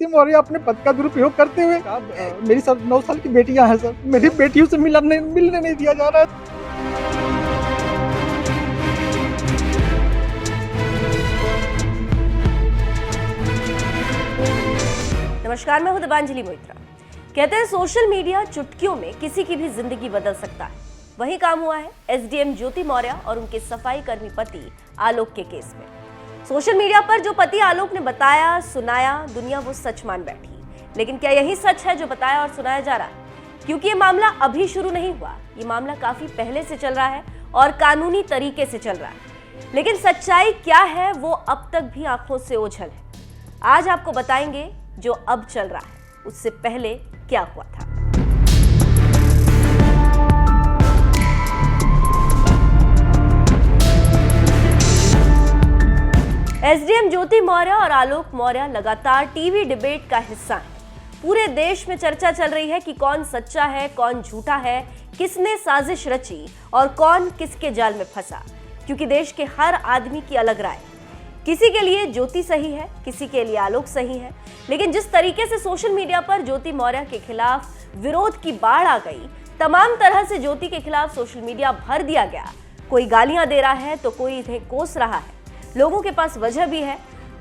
ज्योति मौर्य अपने पद का दुरुपयोग करते हुए मेरी 9 साल की बेटियां हैं सर, मेरी बेटियों से मिलने नहीं दिया जा रहा है। नमस्कार, मैं हूं दिबांजलि मोइत्रा। कहते हैं सोशल मीडिया चुटकियों में किसी की भी जिंदगी बदल सकता है। वही काम हुआ है एसडीएम ज्योति मौर्य और उनके सफाई कर्मी पति आलोक के केस में। सोशल मीडिया पर जो पति आलोक ने बताया सुनाया, दुनिया वो सच मान बैठी। लेकिन क्या यही सच है जो बताया और सुनाया जा रहा है? क्योंकि ये मामला अभी शुरू नहीं हुआ, ये मामला काफी पहले से चल रहा है और कानूनी तरीके से चल रहा है। लेकिन सच्चाई क्या है वो अब तक भी आंखों से ओझल है। आज आपको बताएंगे जो अब चल रहा है उससे पहले क्या हुआ था। एसडीएम ज्योति मौर्य और आलोक मौर्य लगातार टीवी डिबेट का हिस्सा हैं। पूरे देश में चर्चा चल रही है कि कौन सच्चा है, कौन झूठा है, किसने साजिश रची और कौन किसके जाल में फंसा। क्योंकि देश के हर आदमी की अलग राय, किसी के लिए ज्योति सही है, किसी के लिए आलोक सही है। लेकिन जिस तरीके से सोशल मीडिया पर ज्योति मौर्य के खिलाफ विरोध की बाढ़ आ गई, तमाम तरह से ज्योति के खिलाफ सोशल मीडिया भर दिया गया। कोई गालियां दे रहा है तो कोई इन्हें कोस रहा है। लोगों के पास वजह भी है।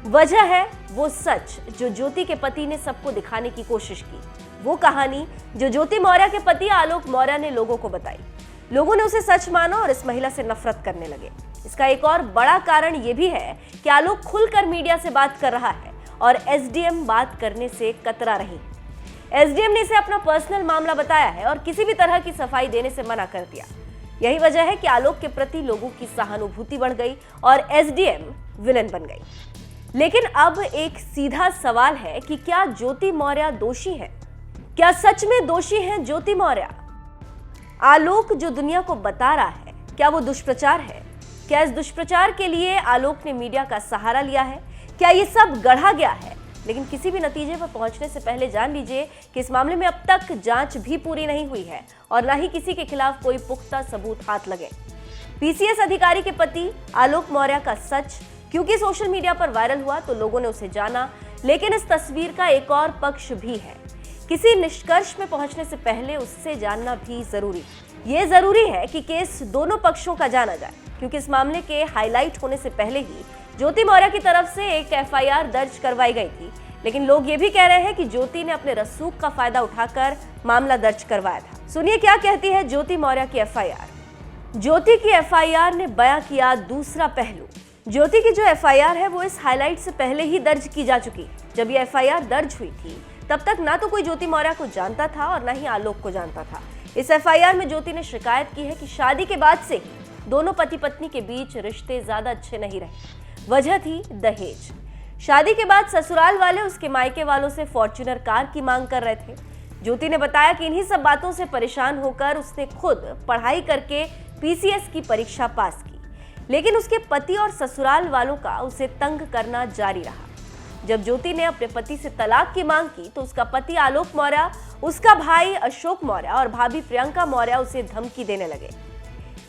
वजह है वो सच जो ज्योति के पति ने सबको दिखाने की कोशिश की, वो कहानी जो ज्योति मौर्य के पति आलोक मौर्य ने लोगों को बताई। लोगों ने उसे सच माना और इस महिला से नफरत करने लगे। इसका एक और बड़ा कारण यह भी है कि आलोक खुलकर मीडिया से बात कर रहा है और एसडीएम बात करने से कतरा रही है। एसडीएम ने इसे अपना पर्सनल मामला बताया है और किसी भी तरह की सफाई देने से मना कर दिया। यही वजह है कि आलोक के प्रति लोगों की सहानुभूति बढ़ गई और एसडीएम विलन बन गई। लेकिन अब एक सीधा सवाल है कि क्या ज्योति मौर्य दोषी है? क्या सच में दोषी हैं ज्योति मौर्य? आलोक जो दुनिया को बता रहा है, क्या वो दुष्प्रचार है? क्या इस दुष्प्रचार के लिए आलोक ने मीडिया का सहारा लिया है? क्या ये सब गढ़ा गया है? लेकिन किसी भी नतीजे पर पहुंचने से पहले जान लीजिए कि इस मामले में अब तक जांच भी पूरी नहीं हुई है और न ही किसी के खिलाफ कोई पुख्ता सबूत हाथ लगे। पीसीएस अधिकारी के पति आलोक मौर्य का सच क्योंकि सोशल मीडिया पर वायरल हुआ तो लोगों ने उसे जाना। लेकिन इस तस्वीर का एक और पक्ष भी है। किसी निष्कर्ष में पहुंचने से पहले उससे जानना भी जरूरी है। ये जरूरी है कि केस दोनों पक्षों का जाना जाए, क्योंकि इस मामले के हाईलाइट होने से पहले ही ज्योति मौर्य की तरफ से एक एफआईआर दर्ज करवाई गई थी। लेकिन लोग ये भी कह रहे हैं कि ज्योति ने अपने रसूख का फायदा उठाकर मामला दर्ज करवाया था। सुनिए क्या कहती है ज्योति मौर्य की एफआईआर। ज्योति की एफआईआर ने बयां किया दूसरा पहलू। ज्योति की जो एफआईआर है वो इस हाईलाइट से पहले ही दर्ज की जा चुकी है। जब ये एफआईआर दर्ज हुई थी तब तक ना तो कोई ज्योति मौर्य को जानता था और ना ही आलोक को जानता था। इस एफआईआर में ज्योति ने शिकायत की है कि शादी के बाद से ही दोनों पति पत्नी के बीच रिश्ते ज्यादा अच्छे नहीं रहे। वजह थी दहेज। शादी के बाद ससुराल वाले उसके मायके वालों से फॉर्च्यूनर कार की मांग कर रहे थे। ज्योति ने बताया कि इन्हीं सब बातों से परेशान होकर उसने खुद पढ़ाई करके पीसीएस की परीक्षा पास की। लेकिन उसके पति और ससुराल वालों का उसे तंग करना जारी रहा। जब ज्योति ने अपने पति से तलाक की मांग की तो उसका पति आलोक मौर्य, उसका भाई अशोक मौर्य और भाभी प्रियंका मौर्य उसे धमकी देने लगे।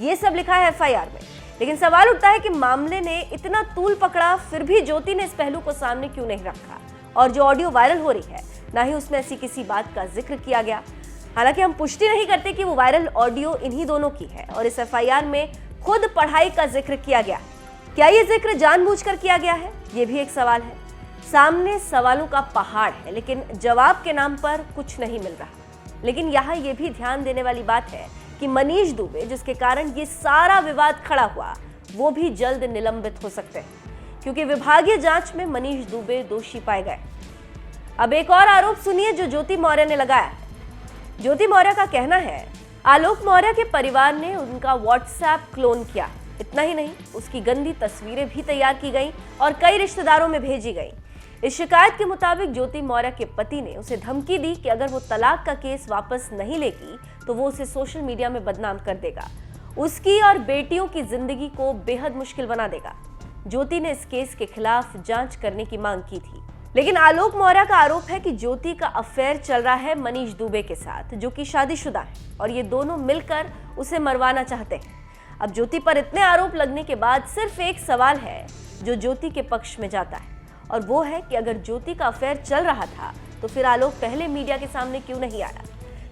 ये सब लिखा है एफआईआर में। लेकिन सवाल उठता है कि मामले ने इतना तूल पकड़ा, फिर भी ज्योति ने इस पहलू को सामने क्यों नहीं रखा? और जो ऑडियो वायरल हो रही है, ना ही उसमें ऐसी किसी बात का जिक्र किया गया। हालांकि हम पुष्टि नहीं करते कि वो वायरल ऑडियो इन्हीं दोनों की है और इस एफआईआर में खुद पढ़ाई का जिक्र किया गया है। क्या ये जिक्र जानबूझकर किया गया है? ये भी एक सवाल है। सामने सवालों का पहाड़ है, लेकिन जवाब के नाम पर कुछ नहीं मिल रहा। लेकिन यहाँ ये भी ध्यान देने वाली बात है कि मनीष दुबे, जिसके कारण ये सारा विवाद खड़ा हुआ, वो भी जल्द निलंबित हो सकते हैं, क्योंकि विभागीय जांच में मनीष दुबे दोषी पाए गए। अब एक और आरोप सुनिए जो ज्योति मौर्य ने लगाया है। ज्योति मौर्य का कहना है आलोक मौर्य के परिवार ने उनका व्हाट्सएप क्लोन किया। इतना ही नहीं, उसकी गंदी तस्वीरें भी तैयार की गई और कई रिश्तेदारों में भेजी गई। इस शिकायत के मुताबिक ज्योति मौर्य के पति ने उसे धमकी दी कि अगर वो तलाक का केस वापस नहीं लेगी तो वो उसे सोशल मीडिया में बदनाम कर देगा, उसकी और बेटियों की जिंदगी को बेहद मुश्किल बना देगा। ज्योति ने इस केस के खिलाफ जांच करने की मांग की थी। लेकिन आलोक मौर्य का आरोप है कि ज्योति का अफेयर चल रहा है मनीष दुबे के साथ, जो कि शादीशुदा है, और ये दोनों मिलकर उसे मरवाना चाहते हैं। अब ज्योति पर इतने आरोप लगने के बाद सिर्फ एक सवाल है जो ज्योति के पक्ष में जाता है, और वो है कि अगर ज्योति का अफेयर चल रहा था तो फिर आलोक पहले मीडिया के सामने क्यों नहीं आया?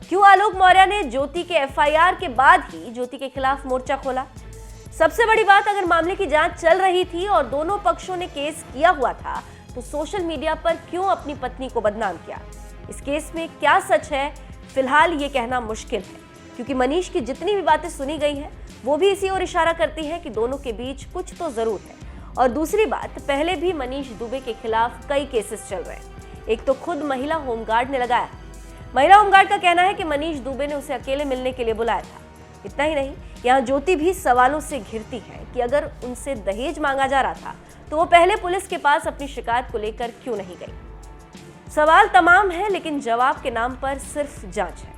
क्यों आलोक मौर्य ने ज्योति के एफआईआर के बाद ही ज्योति के खिलाफ मोर्चा खोला? सबसे बड़ी बात, अगर मामले की जांच चल रही थी और दोनों पक्षों ने केस किया हुआ था तो सोशल मीडिया पर क्यों अपनी पत्नी को बदनाम किया? इस केस में क्या सच है, फिलहाल ये कहना मुश्किल है, क्योंकि मनीष की जितनी भी बातें सुनी गई हैं वो भी इसी ओर इशारा करती है कि दोनों के बीच कुछ तो जरूर है। और दूसरी बात, पहले भी मनीष दुबे के खिलाफ कई केसेस चल रहे हैं। एक तो खुद महिला होमगार्ड ने लगाया। महिला होमगार्ड का कहना है कि मनीष दुबे ने उसे अकेले मिलने के लिए बुलाया था। इतना ही नहीं, यहाँ ज्योति भी सवालों से घिरती है कि अगर उनसे दहेज मांगा जा रहा था तो वो पहले पुलिस के पास अपनी शिकायत को लेकर क्यों नहीं गई? सवाल तमाम है, लेकिन जवाब के नाम पर सिर्फ जांच है।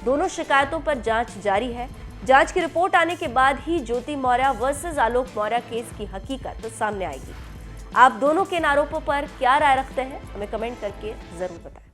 दोनों शिकायतों पर जांच जारी है। जांच की रिपोर्ट आने के बाद ही ज्योति मौर्य वर्सेस आलोक मौर्य केस की हकीकत सामने आएगी। आप दोनों के इन आरोपों पर क्या राय रखते हैं, हमें कमेंट करके जरूर बताएं।